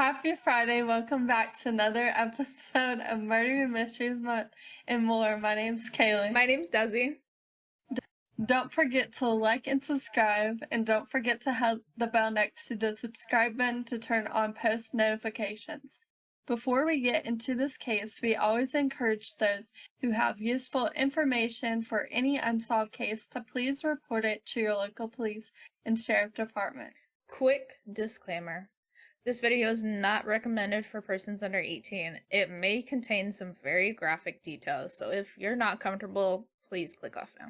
Happy Friday. Welcome back to another episode of Murder and Mysteries and More. My name's Kaylee. My name's Desi. Don't forget to like and subscribe, and don't forget to hit the bell next to the subscribe button to turn on post notifications. Before we get into this case, we always encourage those who have useful information for any unsolved case to please report it to your local police and sheriff department. Quick disclaimer. This video is not recommended for persons under 18. It may contain some very graphic details, so if you're not comfortable, please click off now.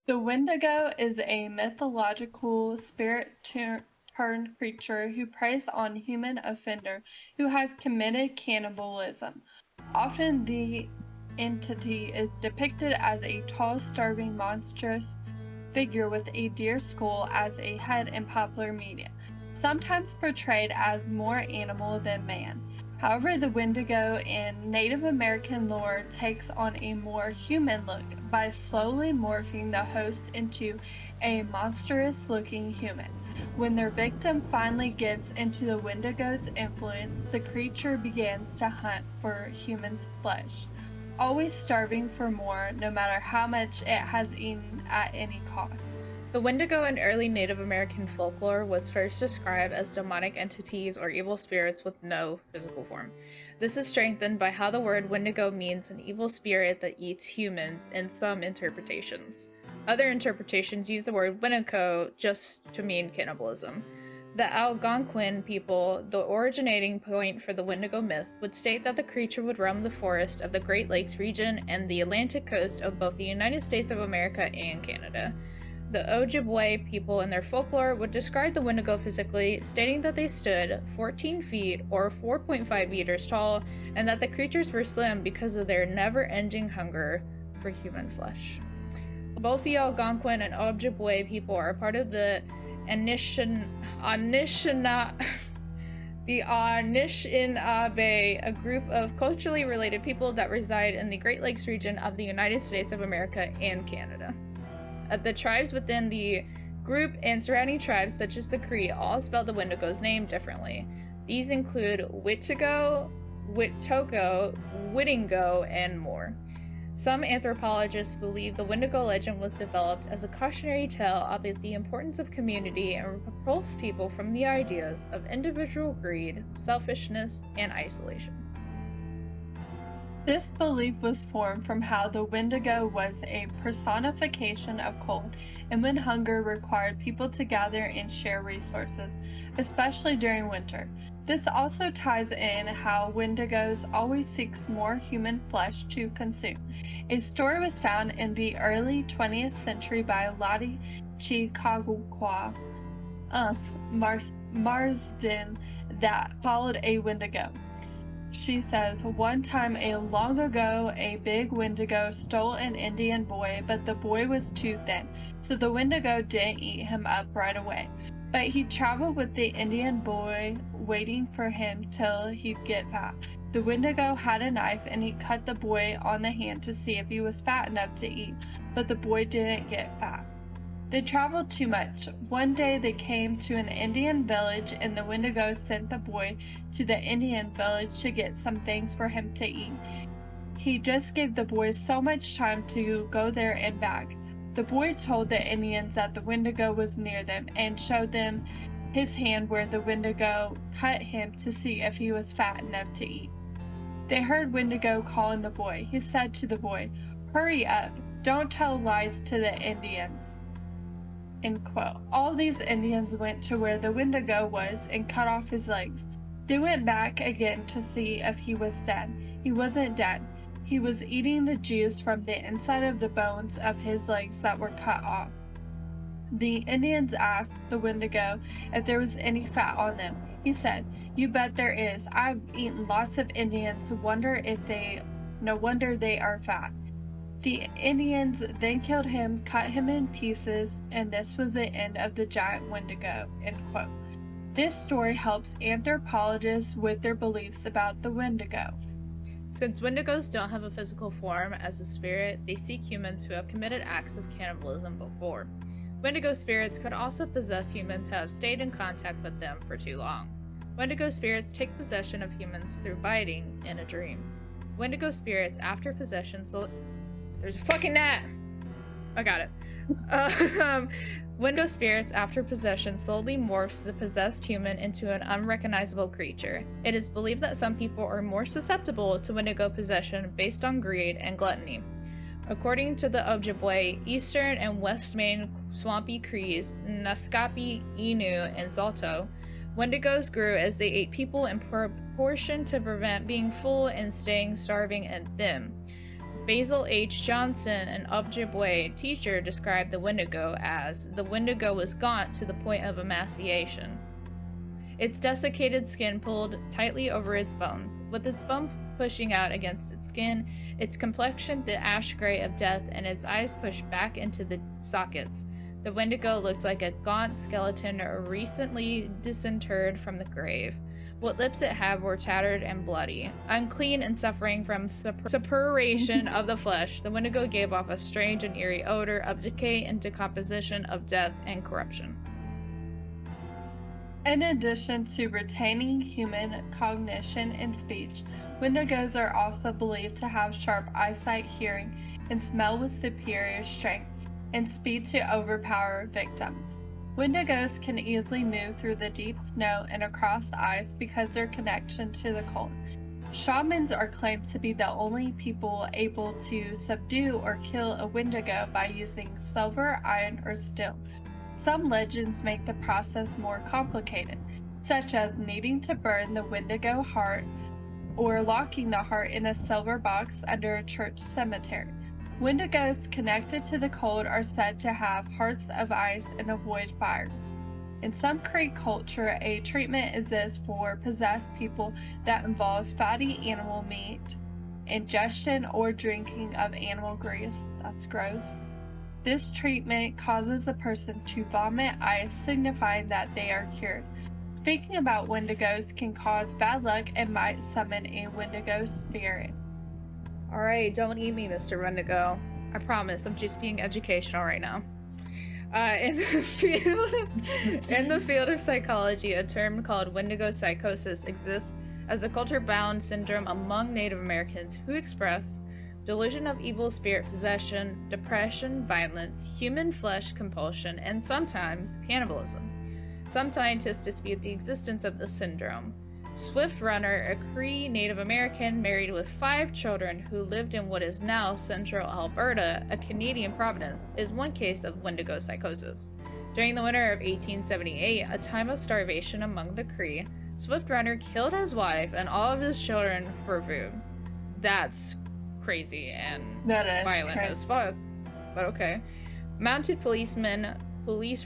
The Wendigo is a mythological spirit-turned creature who preys on human offender who has committed cannibalism. Often the entity is depicted as a tall, starving, monstrous figure with a deer skull as a head in popular media, sometimes portrayed as more animal than man. However, the Wendigo in Native American lore takes on a more human look by slowly morphing the host into a monstrous-looking human. When their victim finally gives into the Wendigo's influence, the creature begins to hunt for human's flesh, always starving for more, no matter how much it has eaten at any cost. The Wendigo in early Native American folklore was first described as demonic entities or evil spirits with no physical form. This is strengthened by how the word Wendigo means an evil spirit that eats humans in some interpretations. Other interpretations use the word Wendigo just to mean cannibalism. The Algonquian people, the originating point for the Wendigo myth, would state that the creature would roam the forest of the Great Lakes region and the Atlantic coast of both the United States of America and Canada. The Ojibwe people in their folklore would describe the Wendigo physically, stating that they stood 14 feet or 4.5 meters tall, and that the creatures were slim because of their never-ending hunger for human flesh. Both the Algonquin and Ojibwe people are part of the Anishinaabe, a group of culturally related people that reside in the Great Lakes region of the United States of America and Canada. The tribes within the group and surrounding tribes, such as the Cree, all spell the Wendigo's name differently. These include Witigo, Witoko, Whittingo, and more. Some anthropologists believe the Wendigo legend was developed as a cautionary tale about the importance of community and repulse people from the ideas of individual greed, selfishness, and isolation. This belief was formed from how the Wendigo was a personification of cold, and when hunger required people to gather and share resources, especially during winter. This also ties in how Wendigos always seeks more human flesh to consume. A story was found in the early 20th century by Lottie Chicagua Marsden that followed a Wendigo. She says, one time long ago, a big Wendigo stole an Indian boy, but the boy was too thin, so the Wendigo didn't eat him up right away. But he traveled with the Indian boy, waiting for him till he'd get fat. The Wendigo had a knife and he cut the boy on the hand to see if he was fat enough to eat, but the boy didn't get fat. They traveled too much. One day they came to an Indian village and the Wendigo sent the boy to the Indian village to get some things for him to eat. He just gave the boy so much time to go there and back. The boy told the Indians that the Wendigo was near them and showed them his hand where the Wendigo cut him to see if he was fat enough to eat. They heard Wendigo calling the boy. He said to the boy, "Hurry up, don't tell lies to the Indians." End quote. All these Indians went to where the Wendigo was and cut off his legs. They went back again to see if he was dead. He wasn't dead. He was eating the juice from the inside of the bones of his legs that were cut off. The Indians asked the Wendigo if there was any fat on them. He said, "You bet there is. I've eaten lots of Indians. No wonder they are fat." The Indians then killed him, cut him in pieces, and this was the end of the giant Wendigo. End quote. This story helps anthropologists with their beliefs about the Wendigo. Since Wendigos don't have a physical form as a spirit, they seek humans who have committed acts of cannibalism before. Wendigo spirits could also possess humans who have stayed in contact with them for too long. Wendigo spirits take possession of humans through biting in a dream. Wendigo spirits after possession there's a fucking gnat! I got it. Wendigo spirits after possession slowly morphs the possessed human into an unrecognizable creature. It is believed that some people are more susceptible to Wendigo possession based on greed and gluttony. According to the Ojibwe, Eastern and West Main Swampy Crees, Naskapi, Innu, and Zalto, Wendigos grew as they ate people in proportion to prevent being full and staying starving and thin. Basil H. Johnson, an Ojibwe teacher, described the Wendigo as, "The Wendigo was gaunt to the point of emaciation. Its desiccated skin pulled tightly over its bones, with its bone pushing out against its skin, its complexion the ash gray of death, and its eyes pushed back into the sockets. The Wendigo looked like a gaunt skeleton recently disinterred from the grave. What lips it had were tattered and bloody. Unclean and suffering from suppuration of the flesh, the Wendigo gave off a strange and eerie odor of decay and decomposition, of death and corruption." In addition to retaining human cognition and speech, Wendigos are also believed to have sharp eyesight, hearing, and smell with superior strength, and speed to overpower victims. Wendigos can easily move through the deep snow and across ice because of their connection to the cold. Shamans are claimed to be the only people able to subdue or kill a Wendigo by using silver, iron, or steel. Some legends make the process more complicated, such as needing to burn the Wendigo heart or locking the heart in a silver box under a church cemetery. Wendigos connected to the cold are said to have hearts of ice and avoid fires. In some Cree culture, a treatment exists for possessed people that involves fatty animal meat, ingestion, or drinking of animal grease. That's gross. This treatment causes a person to vomit ice, signifying that they are cured. Speaking about Wendigos can cause bad luck and might summon a Wendigo spirit. Alright, don't eat me, Mr. Wendigo. I promise, I'm just being educational right now. In the field of psychology, a term called Wendigo psychosis exists as a culture-bound syndrome among Native Americans who express delusion of evil spirit possession, depression, violence, human flesh compulsion, and sometimes cannibalism. Some scientists dispute the existence of the syndrome. Swift Runner, a Cree Native American married with 5 children who lived in what is now central Alberta, a Canadian province, is one case of Wendigo psychosis. During the winter of 1878, a time of starvation among the Cree, Swift Runner killed his wife and all of his children for food. That's crazy and violent as fuck, but okay. Mounted police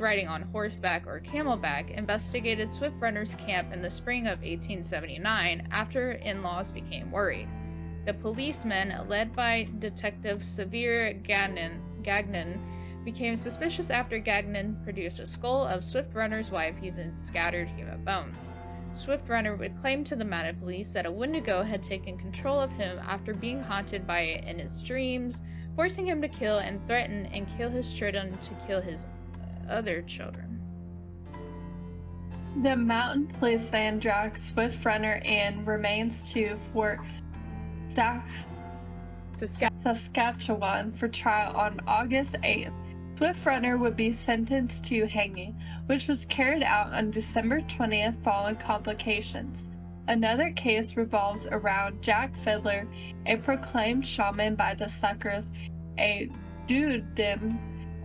riding on horseback or camelback investigated Swift Runner's camp in the spring of 1879 after in-laws became worried. The policemen, led by Detective Severe Gagnon, became suspicious after Gagnon produced a skull of Swift Runner's wife using scattered human bones. Swift Runner would claim to the mounted police that a Wendigo had taken control of him after being haunted by it in his dreams, forcing him to kill and threaten and kill his children to kill his other children. The mountain police van dragged Swift Runner and remains to Fort Saskatchewan for trial on August 8th. Swift Runner would be sentenced to hanging, which was carried out on December 20th following complications. Another case revolves around Jack Fiddler, a proclaimed shaman by the Suckers, a duodem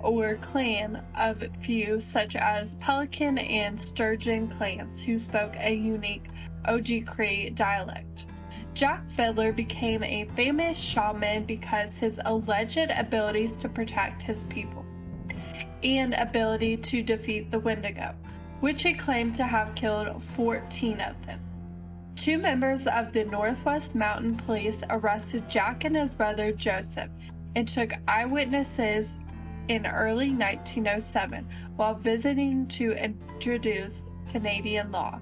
or clan of few such as Pelican and Sturgeon clans who spoke a unique Oji Cree dialect. Jack Fiddler became a famous shaman because his alleged abilities to protect his people and ability to defeat the Wendigo, which he claimed to have killed 14 of them. 2 members of the Northwest Mountain Police arrested Jack and his brother Joseph and took eyewitnesses in early 1907 while visiting to introduce Canadian law.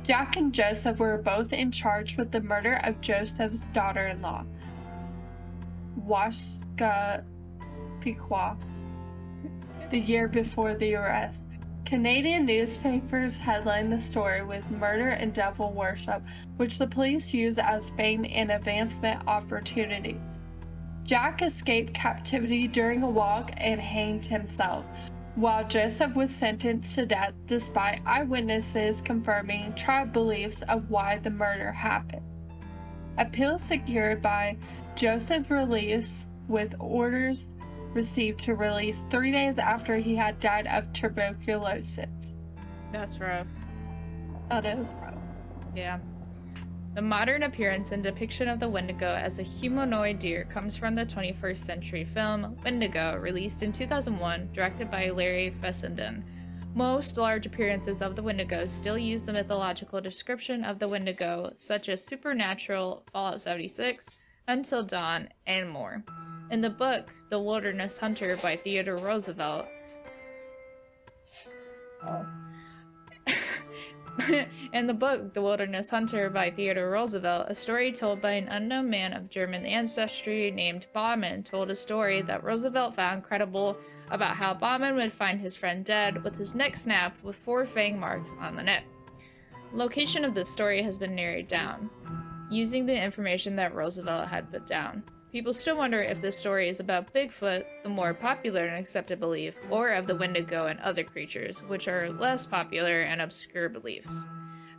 Jack and Joseph were both in charge with the murder of Joseph's daughter-in-law, Washka Piqua. the year before the arrest. Canadian newspapers headlined the story with "Murder and Devil Worship," which the police use as fame and advancement opportunities. Jack escaped captivity during a walk and hanged himself, while Joseph was sentenced to death despite eyewitnesses confirming tribe beliefs of why the murder happened. Appeal secured by Joseph's release, with orders received to release 3 days after he had died of tuberculosis. That's rough. That is rough. Yeah. The modern appearance and depiction of the Wendigo as a humanoid deer comes from the 21st century film Wendigo, released in 2001, directed by Larry Fessenden. Most large appearances of the Wendigo still use the mythological description of the Wendigo, such as Supernatural, Fallout 76, Until Dawn, and more. In the book, The Wilderness Hunter by Theodore Roosevelt, in the book, The Wilderness Hunter by Theodore Roosevelt, a story told by an unknown man of German ancestry named Bauman told a story that Roosevelt found credible about how Bauman would find his friend dead with his neck snapped with 4 fang marks on the neck. The location of this story has been narrowed down, using the information that Roosevelt had put down. People still wonder if this story is about Bigfoot, the more popular and accepted belief, or of the Wendigo and other creatures, which are less popular and obscure beliefs.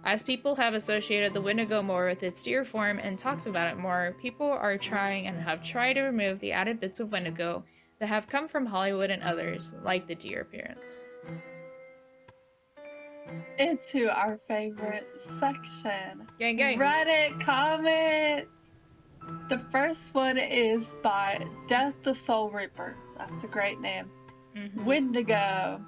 As people have associated the Wendigo more with its deer form and talked about it more, people are trying and have tried to remove the added bits of Wendigo that have come from Hollywood and others, like the deer appearance. Into our favorite section. Gang, gang. Reddit comments. The first one is by Death the Soul Reaper. That's a great name. Wendigo.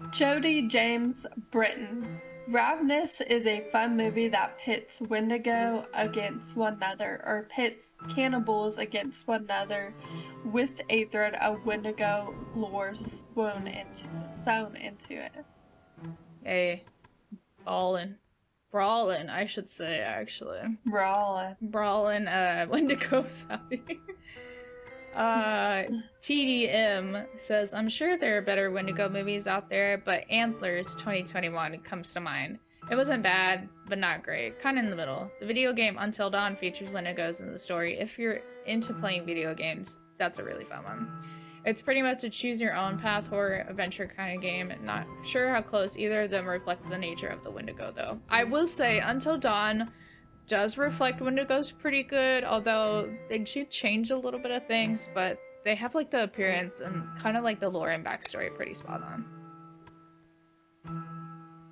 Jody James Britton. Ravenous is a fun movie that pits Wendigo against one another, or pits cannibals against one another, with a thread of Wendigo lore sewn into it. Hey, Brawlin', I should say, actually. Brawlin', Wendigos out here. TDM says, I'm sure there are better Wendigo movies out there, but Antlers 2021 comes to mind. It wasn't bad, but not great. Kind of in the middle. The video game Until Dawn features Wendigos in the story. If you're into playing video games, that's a really fun one. It's pretty much a choose-your-own-path horror adventure kind of game. Not sure how close either of them reflect the nature of the Wendigo, though. I will say, Until Dawn does reflect Wendigos pretty good, although they do change a little bit of things, but they have, like, the appearance and kind of, like, the lore and backstory pretty spot on.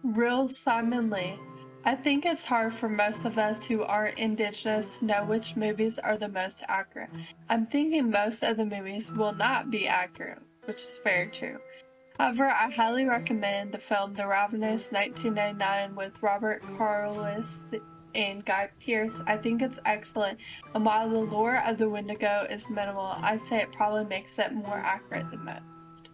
Real Simon Lee. I think it's hard for most of us who aren't indigenous to know which movies are the most accurate. I'm thinking most of the movies will not be accurate, which is very true. However, I highly recommend the film The Ravenous 1999 with Robert Carlson and Guy Pearce. I think it's excellent, and while the lore of the Wendigo is minimal, I say it probably makes it more accurate than most.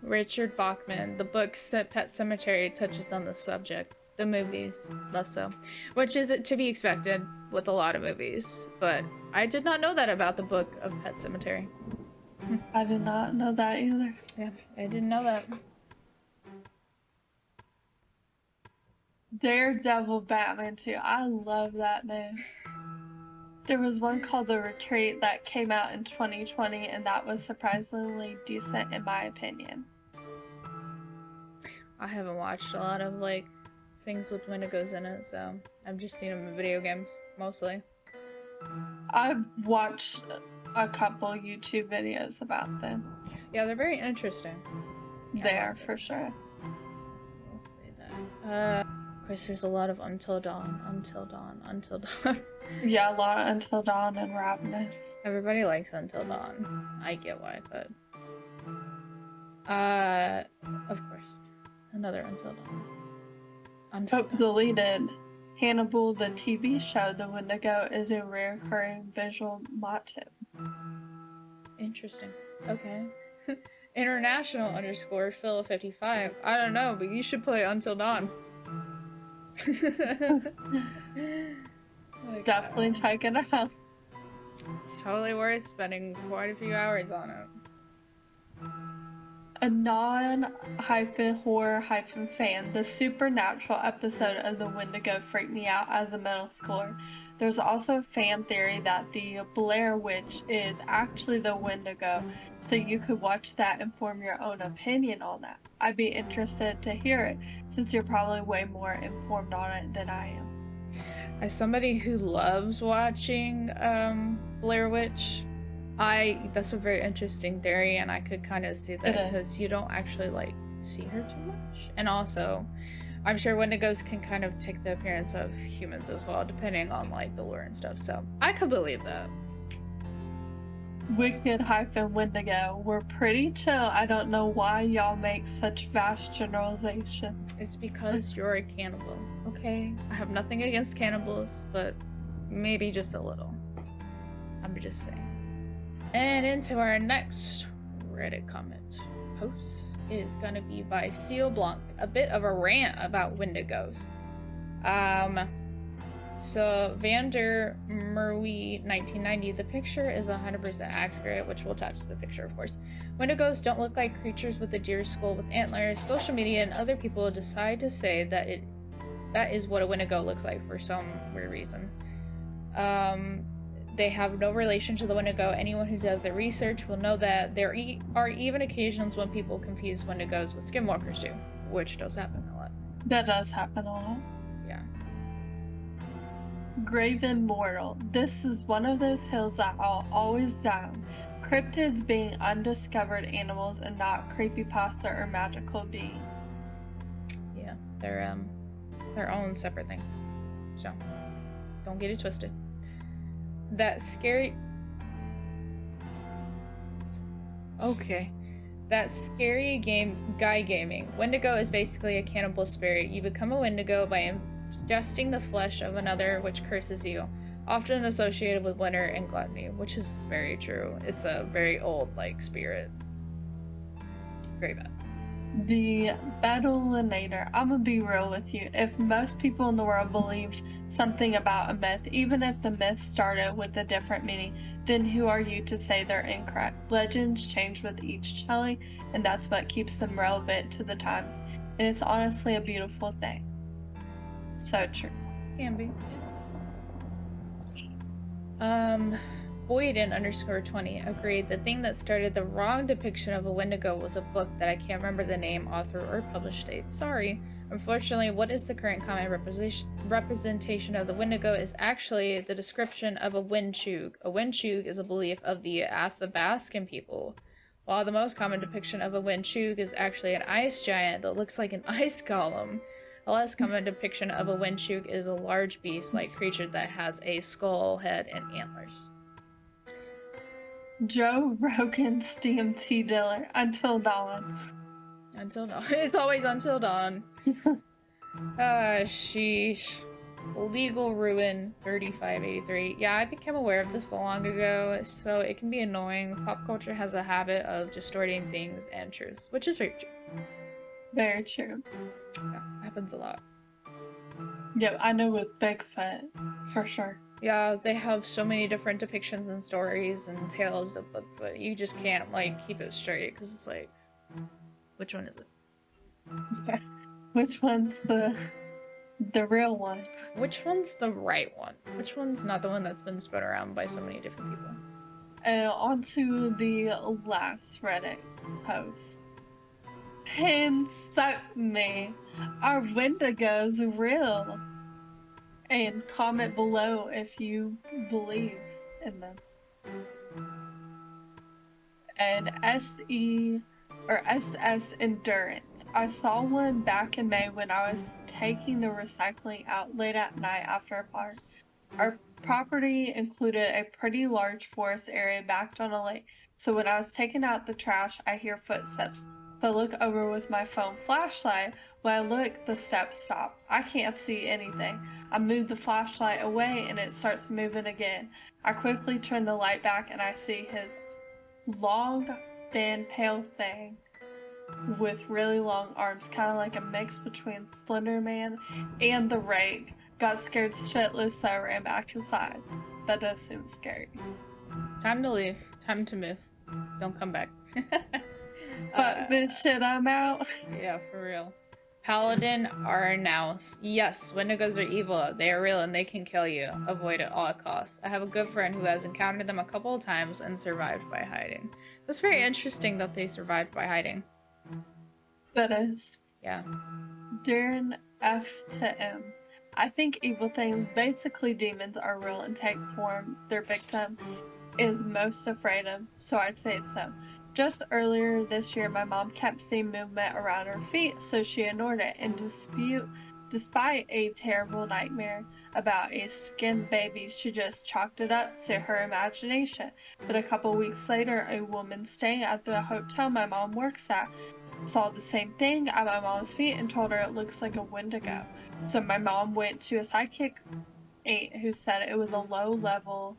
Richard Bachman, the book Pet Sematary touches on the subject. The movies, less so. Which is to be expected with a lot of movies. But I did not know that about the book of Pet Sematary. I did not know that either. Yeah, I didn't know that. Daredevil Batman 2. I love that name. There was one called The Retreat that came out in 2020, and that was surprisingly decent in my opinion. I haven't watched a lot of, like, things with Wendigos in it, so I've just seen them in video games, mostly. I've watched a couple YouTube videos about them. Yeah, they're very interesting. They are, for sure. We'll say that. Of course, there's a lot of Until Dawn. Yeah, a lot of Until Dawn and Ravenous. Everybody likes Until Dawn. I get why, but... of course. Another Until Dawn. Deleted. Cannibal, the TV show, the Wendigo is a recurring visual motif. Interesting. Okay. International _Phil55. I don't know, but you should play Until Dawn. Definitely check it out. It's totally worth spending quite a few hours on it. a non-horror-fan, the supernatural episode of The Wendigo freaked me out as a middle schooler. There's also a fan theory that the Blair Witch is actually the Wendigo, so you could watch that and form your own opinion on that. I'd be interested to hear it, since you're probably way more informed on it than I am. As somebody who loves watching Blair Witch, that's a very interesting theory, and I could kind of see that because you don't actually like see her too much. And also, I'm sure Wendigos can kind of take the appearance of humans as well, depending on like the lore and stuff. So I could believe that. Wicked-Wendigo. We're pretty chill. I don't know why y'all make such vast generalizations. It's because you're a cannibal, okay? I have nothing against cannibals, but maybe just a little. I'm just saying. And into our next Reddit comment post is going to be by Seal Blanc, a bit of a rant about Wendigos. So Vander Merwe 1990, the picture is 100% accurate, which we'll attach to the picture, of course. Wendigos don't look like creatures with a deer skull with antlers. Social media and other people decide to say that that is what a Wendigo looks like for some weird reason. They have no relation to the Wendigo. Anyone who does their research will know that there are even occasions when people confuse Wendigos with skinwalkers too, which does happen a lot. That does happen a lot. Yeah. Graven Mortal. This is one of those hills that I'll always die on. Cryptids being undiscovered animals and not creepypasta or magical being. Yeah, they're their own separate thing. So, don't get it twisted. That scary guy gaming. Wendigo is basically a cannibal spirit. You become a Wendigo by ingesting the flesh of another, which curses you, often associated with winter and gluttony, which is very true. It's a very old spirit. Very bad. The Battlinator. I'm gonna be real with you. If most people in the world believe something about a myth, even if the myth started with a different meaning, then who are you to say they're incorrect? Legends change with each telling, and that's what keeps them relevant to the times. And it's honestly a beautiful thing. So true. Can be. Boyden_20 agreed the thing that started the wrong depiction of a Wendigo was a book that I can't remember the name, author, or published date. Sorry. Unfortunately, what is the current common representation of the Wendigo is actually the description of a Windchug. A Windchug is a belief of the Athabascan people, while the most common depiction of a Windchug is actually an ice giant that looks like an ice golem. A less common depiction of a Windchug is a large beast-like creature that has a skull, head, and antlers. Joe Rogan's DMT dealer. Until dawn. Until dawn. It's always until dawn. Sheesh. Legal Ruin 3583. Yeah, I became aware of this long ago, so it can be annoying. Pop culture has a habit of distorting things and truths, which is very true. Very true. Yeah, happens a lot. Yeah, I know with Bigfoot, for sure. Yeah, they have so many different depictions and stories and tales of Bigfoot. You just can't, keep it straight, because it's which one is it? Yeah. Which one's the real one? Which one's the right one? Which one's not the one that's been spread around by so many different people? On to the last Reddit post. Insult me. Are Wendigos real? And comment below if you believe in them. And SS Endurance. I saw one back in May when I was taking the recycling out late at night after a park. Our property included a pretty large forest area backed on a lake, so when I was taking out the trash, I hear footsteps. So I look over with my phone flashlight. When I look, the steps stop. I can't see anything. I move the flashlight away and it starts moving again. I quickly turn the light back and I see his long, thin, pale thing with really long arms, kind of like a mix between Slender Man and the Rake. Got scared shitless, so I ran back inside. That does seem scary. Time to leave. Time to move. Don't come back. Fuck this shit, I'm out. Yeah, for real. Paladin are now. Yes, Wendigos are evil. They are real and they can kill you. Avoid at all costs. I have a good friend who has encountered them a couple of times and survived by hiding. That's very interesting that they survived by hiding. That is. Yeah. During F to M. I think evil things, basically demons, are real and take form their victim is most afraid of, so I'd say it's so. Just earlier this year, my mom kept seeing movement around her feet, so she ignored it. And despite a terrible nightmare about a skinned baby, she just chalked it up to her imagination. But a couple weeks later, a woman staying at the hotel my mom works at saw the same thing at my mom's feet and told her it looks like a Wendigo. So my mom went to a psychic who said it was a low-level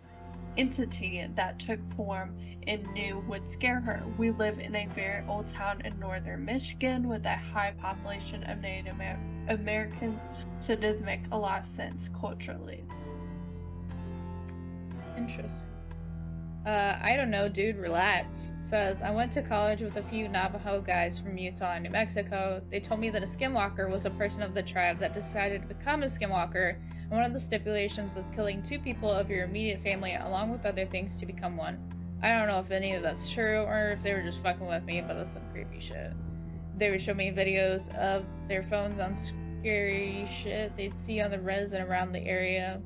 entity that took form and knew would scare her. We live in a very old town in northern Michigan with a high population of Native Americans, so it does make a lot of sense culturally. Interesting. I don't know, dude, relax. Says, I went to college with a few Navajo guys from Utah and New Mexico. They told me that a skinwalker was a person of the tribe that decided to become a skinwalker, and one of the stipulations was killing 2 people of your immediate family along with other things to become one. I don't know if any of that's true or if they were just fucking with me, but that's some creepy shit. They would show me videos of their phones on scary shit they'd see on the res and around the area.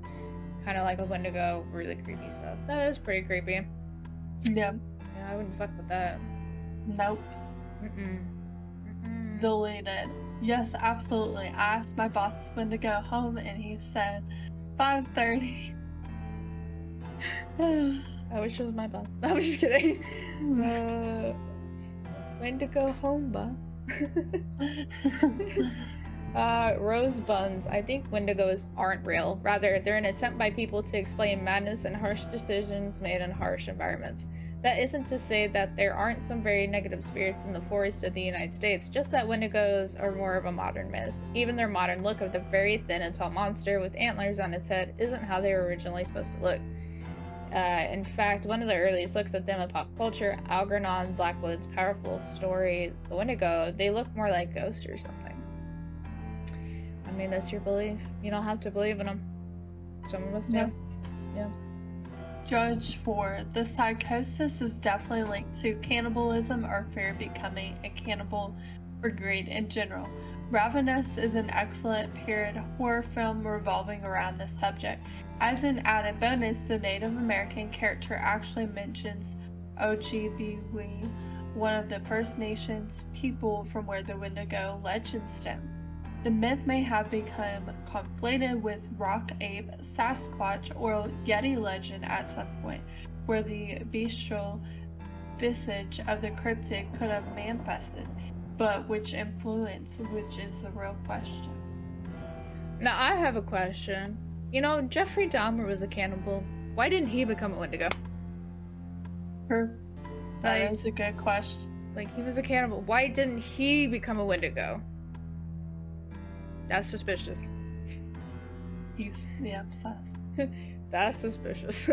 Kind of like a Wendigo, really creepy stuff. That is pretty creepy. Yeah. Yeah, I wouldn't fuck with that. Nope. Deleted. Yes, absolutely. I asked my boss when to go home and he said 5:30. I wish it was my boss. I was just kidding. When to go home, boss? Rose buns. I think Wendigos aren't real. Rather, they're an attempt by people to explain madness and harsh decisions made in harsh environments. That isn't to say that there aren't some very negative spirits in the forest of the United States, just that Wendigos are more of a modern myth. Even their modern look of the very thin and tall monster with antlers on its head isn't how they were originally supposed to look. In fact, one of the earliest looks at them in pop culture, Algernon Blackwood's powerful story, The Wendigo, they look more like ghosts or something. I mean, that's your belief. You don't have to believe in them. Some of us do. Yeah. Judge 4. The psychosis is definitely linked to cannibalism or fear of becoming a cannibal or greed in general. Ravenous is an excellent period horror film revolving around this subject. As an added bonus, the Native American character actually mentions Ojibwe, one of the First Nations people from where the Wendigo legend stems. The myth may have become conflated with rock ape, Sasquatch, or Yeti legend at some point, where the bestial visage of the cryptid could have manifested. But which influence, which is the real question. Now, I have a question. You know, Jeffrey Dahmer was a cannibal. Why didn't he become a Wendigo? That is a good question. Like, he was a cannibal. Why didn't he become a Wendigo? That's suspicious. He's obsessed. That's suspicious.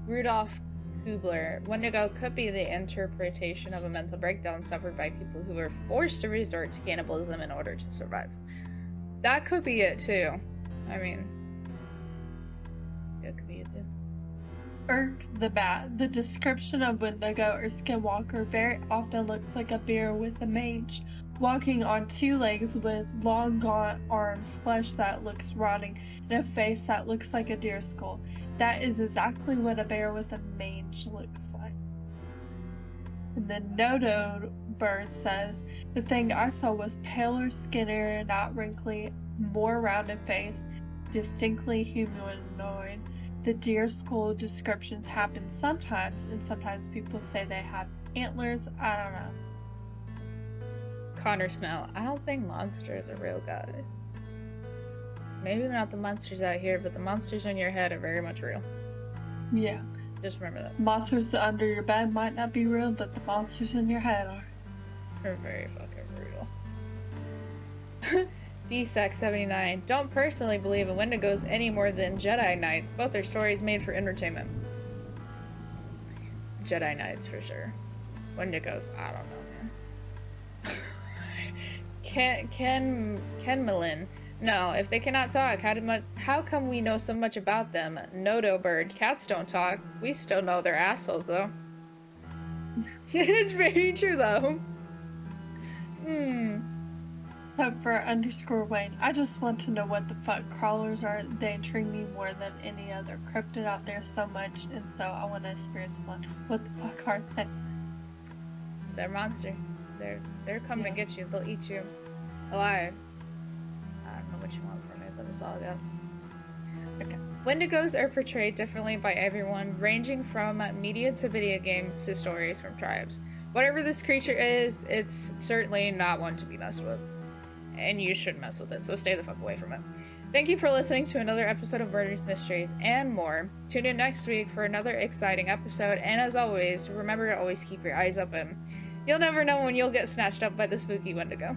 Rudolph Kubler. Wendigo could be the interpretation of a mental breakdown suffered by people who were forced to resort to cannibalism in order to survive. That could be it too. I mean, that could be it too. Irk the Bat. The description of Wendigo or Skinwalker very often looks like a bear with a mange, walking on 2 legs with long gaunt arms, flesh that looks rotting, and a face that looks like a deer skull. That is exactly what a bear with a mange looks like. And then Nodo Bird says, the thing I saw was paler, skinnier, not wrinkly, more rounded face, distinctly humanoid. The deer skull descriptions happen sometimes, and sometimes people say they have antlers. I don't know. Connor Snow. I don't think monsters are real, guys. Maybe not the monsters out here, but the monsters in your head are very much real. Yeah. Just remember that. Monsters under your bed might not be real, but the monsters in your head are. They're very fucking real. DSEC79. Don't personally believe in Wendigos any more than Jedi Knights. Both are stories made for entertainment. Jedi Knights for sure. Wendigos, I don't know, man. Kenmalin. No, if they cannot talk, how come we know so much about them? Nodo bird, cats don't talk. We still know they're assholes, though. It's very true, though. Hope for _Wayne. I just want to know what the fuck crawlers are. They intrigue me more than any other cryptid out there so much, and so I want to experience one. What the fuck are they? They're monsters. They're coming to get you. They'll eat you alive. I don't know what you want from me, but that's all I got. Okay. Wendigos are portrayed differently by everyone, ranging from media to video games to stories from tribes. Whatever this creature is, it's certainly not one to be messed with. And you shouldn't mess with it, so stay the fuck away from it. Thank you for listening to another episode of Murders, Mysteries, and more. Tune in next week for another exciting episode, and as always, remember to always keep your eyes open. You'll never know when you'll get snatched up by the spooky Wendigo.